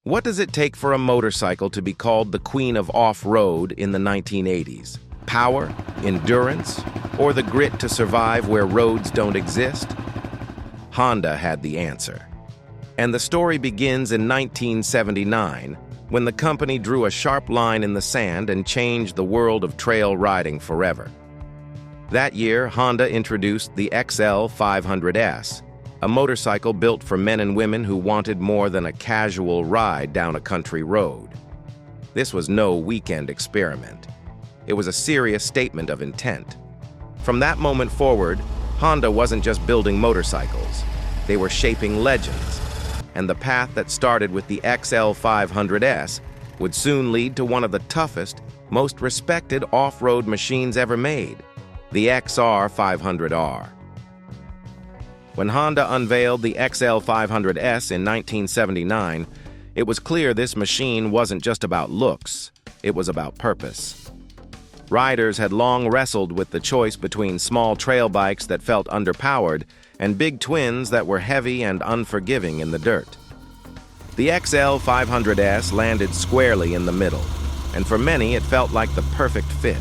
What does it take for a motorcycle to be called the queen of off-road in the 1980s? Power, endurance, or the grit to survive where roads don't exist? Honda had the answer. And the story begins in 1979, when the company drew a sharp line in the sand and changed the world of trail riding forever. That year, Honda introduced the XL500S, a motorcycle built for men and women who wanted more than a casual ride down a country road. This was no weekend experiment. It was a serious statement of intent. From that moment forward, Honda wasn't just building motorcycles. They were shaping legends. And the path that started with the XL500S would soon lead to one of the toughest, most respected off-road machines ever made, the XR500R. When Honda unveiled the XL500S in 1979, it was clear this machine wasn't just about looks, it was about purpose. Riders had long wrestled with the choice between small trail bikes that felt underpowered and big twins that were heavy and unforgiving in the dirt. The XL500S landed squarely in the middle, and for many it felt like the perfect fit.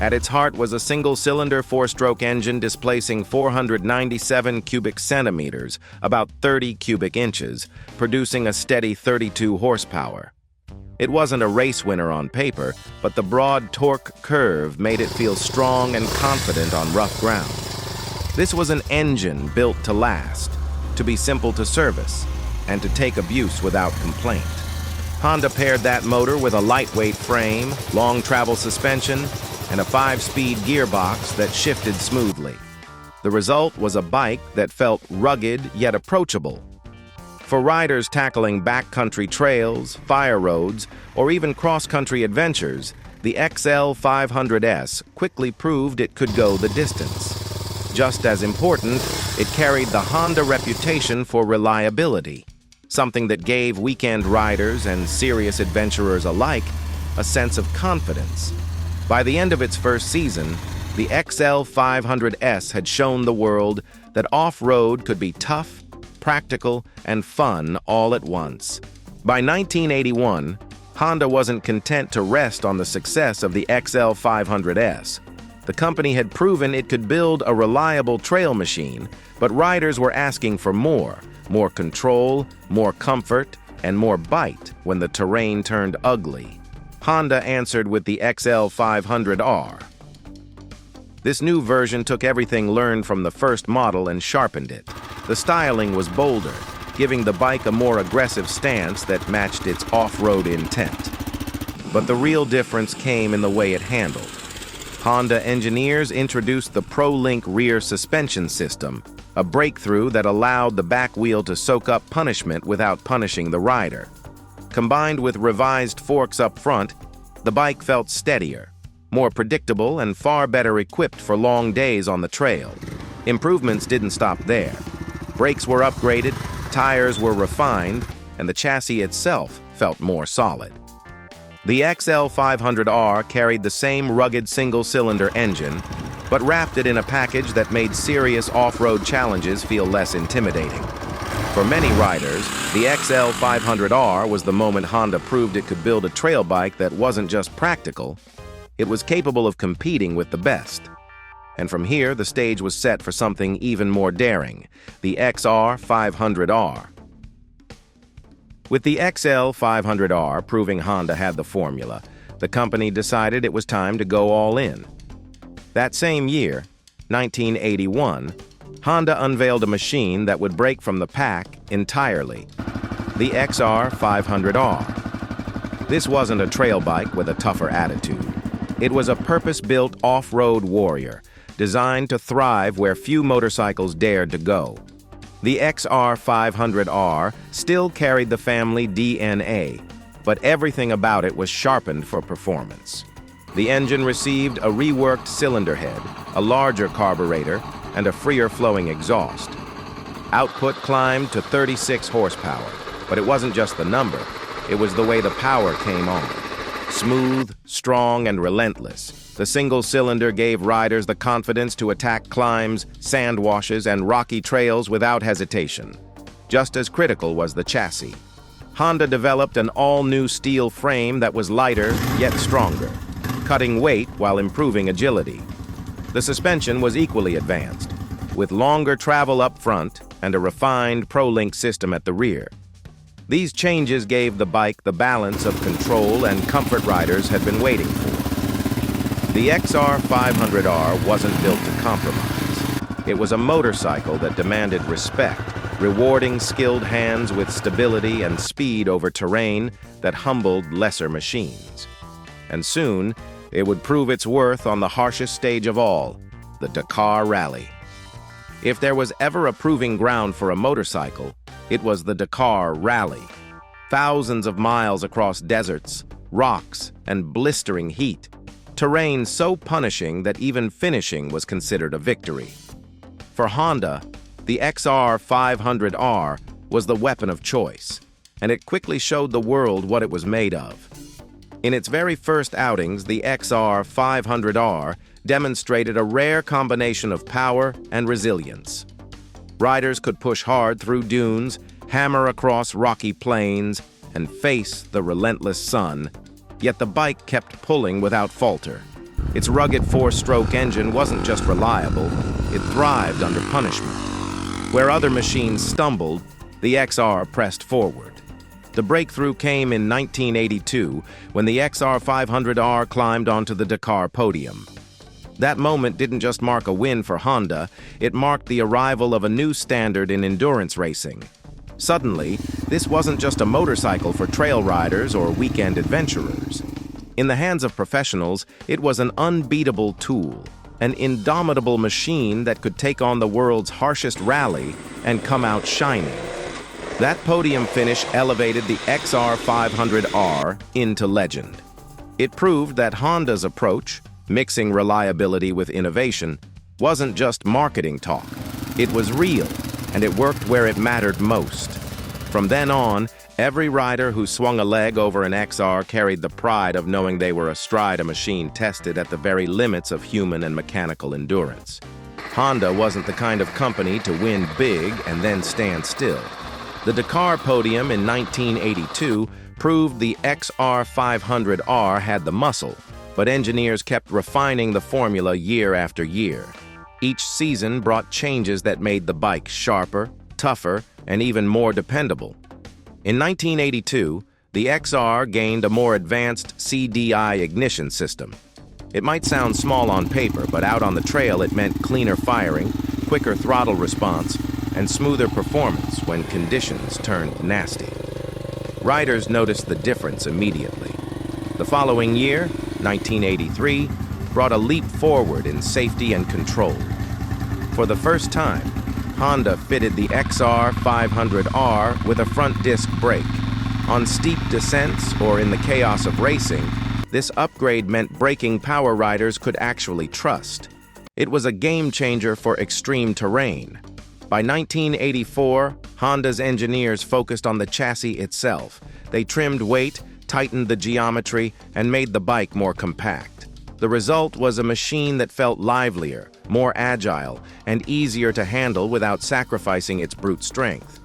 At its heart was a single-cylinder four-stroke engine displacing 497 cubic centimeters, about 30 cubic inches, producing a steady 32 horsepower. It wasn't a race winner on paper, but the broad torque curve made it feel strong and confident on rough ground. This was an engine built to last, to be simple to service, and to take abuse without complaint. Honda paired that motor with a lightweight frame, long travel suspension, and a 5-speed gearbox that shifted smoothly. The result was a bike that felt rugged yet approachable. For riders tackling backcountry trails, fire roads, or even cross-country adventures, the XL500S quickly proved it could go the distance. Just as important, it carried the Honda reputation for reliability, something that gave weekend riders and serious adventurers alike a sense of confidence. By the end of its first season, the XL500S had shown the world that off-road could be tough, practical, and fun all at once. By 1981, Honda wasn't content to rest on the success of the XL500S. The company had proven it could build a reliable trail machine, but riders were asking for more control, more comfort, and more bite when the terrain turned ugly. Honda answered with the XL500R. This new version took everything learned from the first model and sharpened it. The styling was bolder, giving the bike a more aggressive stance that matched its off-road intent. But the real difference came in the way it handled. Honda engineers introduced the ProLink rear suspension system, a breakthrough that allowed the back wheel to soak up punishment without punishing the rider. Combined with revised forks up front, the bike felt steadier, more predictable, and far better equipped for long days on the trail. Improvements didn't stop there. Brakes were upgraded, tires were refined, and the chassis itself felt more solid. The XL500R carried the same rugged single-cylinder engine, but wrapped it in a package that made serious off-road challenges feel less intimidating. For many riders, the XL500R was the moment Honda proved it could build a trail bike that wasn't just practical, it was capable of competing with the best. And from here, the stage was set for something even more daring, the XR500R. With the XL500R proving Honda had the formula, the company decided it was time to go all in. That same year, 1981, Honda unveiled a machine that would break from the pack entirely, the XR500R. This wasn't a trail bike with a tougher attitude. It was a purpose-built off-road warrior, designed to thrive where few motorcycles dared to go. The XR500R still carried the family DNA, but everything about it was sharpened for performance. The engine received a reworked cylinder head, a larger carburetor, and a freer-flowing exhaust. Output climbed to 36 horsepower, but it wasn't just the number, it was the way the power came on. Smooth, strong, and relentless, the single cylinder gave riders the confidence to attack climbs, sand washes, and rocky trails without hesitation. Just as critical was the chassis. Honda developed an all-new steel frame that was lighter yet stronger, cutting weight while improving agility. The suspension was equally advanced, with longer travel up front and a refined ProLink system at the rear. These changes gave the bike the balance of control and comfort riders had been waiting for. The XR500R wasn't built to compromise. It was a motorcycle that demanded respect, rewarding skilled hands with stability and speed over terrain that humbled lesser machines. And soon, it would prove its worth on the harshest stage of all, the Dakar Rally. If there was ever a proving ground for a motorcycle, it was the Dakar Rally. Thousands of miles across deserts, rocks, and blistering heat. Terrain so punishing that even finishing was considered a victory. For Honda, the XR500R was the weapon of choice, and it quickly showed the world what it was made of. In its very first outings, the XR500R demonstrated a rare combination of power and resilience. Riders could push hard through dunes, hammer across rocky plains, and face the relentless sun, yet the bike kept pulling without falter. Its rugged four-stroke engine wasn't just reliable, it thrived under punishment. Where other machines stumbled, the XR pressed forward. The breakthrough came in 1982 when the XR500R climbed onto the Dakar podium. That moment didn't just mark a win for Honda, it marked the arrival of a new standard in endurance racing. Suddenly, this wasn't just a motorcycle for trail riders or weekend adventurers. In the hands of professionals, it was an unbeatable tool, an indomitable machine that could take on the world's harshest rally and come out shining. That podium finish elevated the XR500R into legend. It proved that Honda's approach, mixing reliability with innovation, wasn't just marketing talk. It was real, and it worked where it mattered most. From then on, every rider who swung a leg over an XR carried the pride of knowing they were astride a machine tested at the very limits of human and mechanical endurance. Honda wasn't the kind of company to win big and then stand still. The Dakar podium in 1982 proved the XR500R had the muscle, but engineers kept refining the formula year after year. Each season brought changes that made the bike sharper, tougher, and even more dependable. In 1982, the XR gained a more advanced CDI ignition system. It might sound small on paper, but out on the trail it meant cleaner firing, quicker throttle response, and smoother performance when conditions turned nasty. Riders noticed the difference immediately. The following year, 1983, brought a leap forward in safety and control. For the first time, Honda fitted the XR500R with a front disc brake. On steep descents or in the chaos of racing, this upgrade meant braking power riders could actually trust. It was a game changer for extreme terrain. By 1984, Honda's engineers focused on the chassis itself. They trimmed weight, tightened the geometry, and made the bike more compact. The result was a machine that felt livelier, more agile, and easier to handle without sacrificing its brute strength.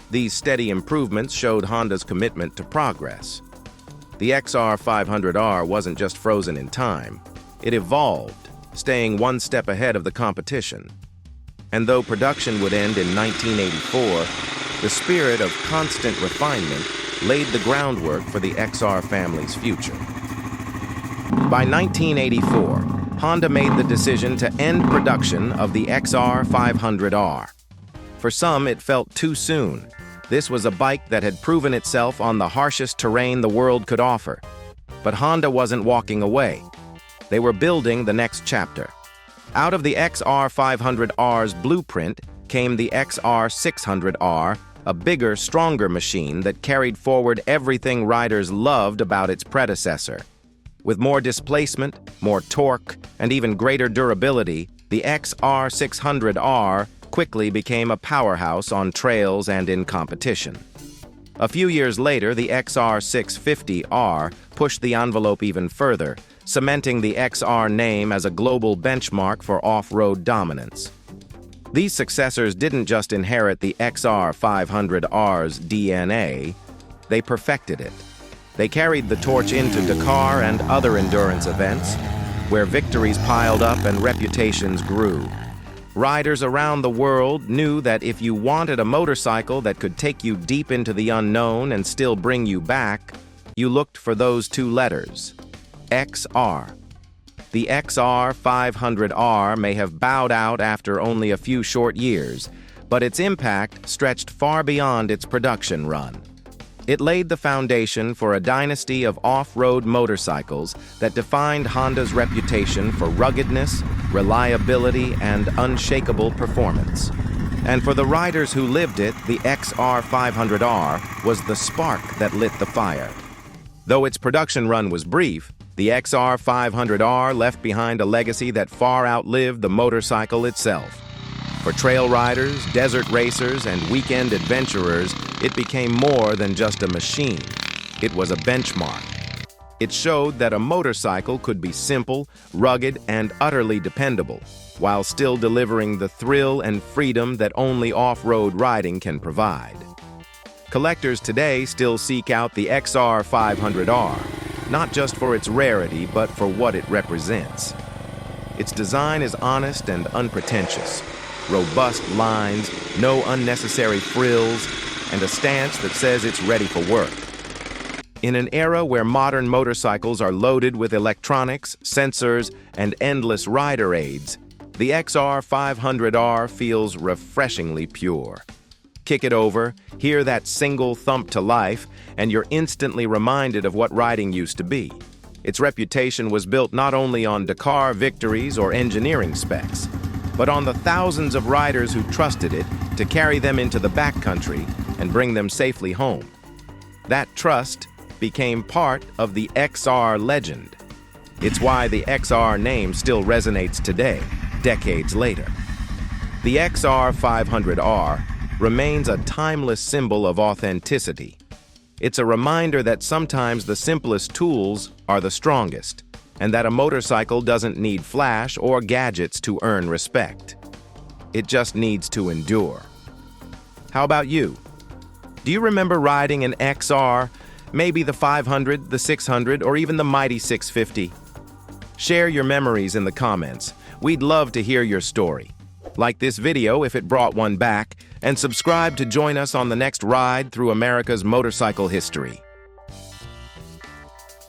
These steady improvements showed Honda's commitment to progress. The XR500R wasn't just frozen in time. It evolved, staying one step ahead of the competition. And though production would end in 1984, the spirit of constant refinement laid the groundwork for the XR family's future. By 1984, Honda made the decision to end production of the XR500R. For some, it felt too soon. This was a bike that had proven itself on the harshest terrain the world could offer. But Honda wasn't walking away. They were building the next chapter. Out of the XR500R's blueprint came the XR600R, a bigger, stronger machine that carried forward everything riders loved about its predecessor. With more displacement, more torque, and even greater durability, the XR600R quickly became a powerhouse on trails and in competition. A few years later, the XR650R pushed the envelope even further, cementing the XR name as a global benchmark for off-road dominance. These successors didn't just inherit the XR500R's DNA, they perfected it. They carried the torch into Dakar and other endurance events, where victories piled up and reputations grew. Riders around the world knew that if you wanted a motorcycle that could take you deep into the unknown and still bring you back, you looked for those two letters, XR. The XR500R may have bowed out after only a few short years, but its impact stretched far beyond its production run. It laid the foundation for a dynasty of off-road motorcycles that defined Honda's reputation for ruggedness, reliability, and unshakable performance. And for the riders who lived it, the XR500R was the spark that lit the fire. Though its production run was brief, the XR500R left behind a legacy that far outlived the motorcycle itself. For trail riders, desert racers, and weekend adventurers, it became more than just a machine. It was a benchmark. It showed that a motorcycle could be simple, rugged, and utterly dependable, while still delivering the thrill and freedom that only off-road riding can provide. Collectors today still seek out the XR500R, not just for its rarity, but for what it represents. Its design is honest and unpretentious. Robust lines, no unnecessary frills, and a stance that says it's ready for work. In an era where modern motorcycles are loaded with electronics, sensors, and endless rider aids, the XR500R feels refreshingly pure. Kick it over, hear that single thump to life, and you're instantly reminded of what riding used to be. Its reputation was built not only on Dakar victories or engineering specs, but on the thousands of riders who trusted it to carry them into the backcountry and bring them safely home. That trust became part of the XR legend. It's why the XR name still resonates today, decades later. The XR500R remains a timeless symbol of authenticity. It's a reminder that sometimes the simplest tools are the strongest, and that a motorcycle doesn't need flash or gadgets to earn respect. It just needs to endure. How about you? Do you remember riding an XR, maybe the 500, the 600, or even the mighty 650? Share your memories in the comments. We'd love to hear your story. Like this video if it brought one back, and subscribe to join us on the next ride through America's motorcycle history.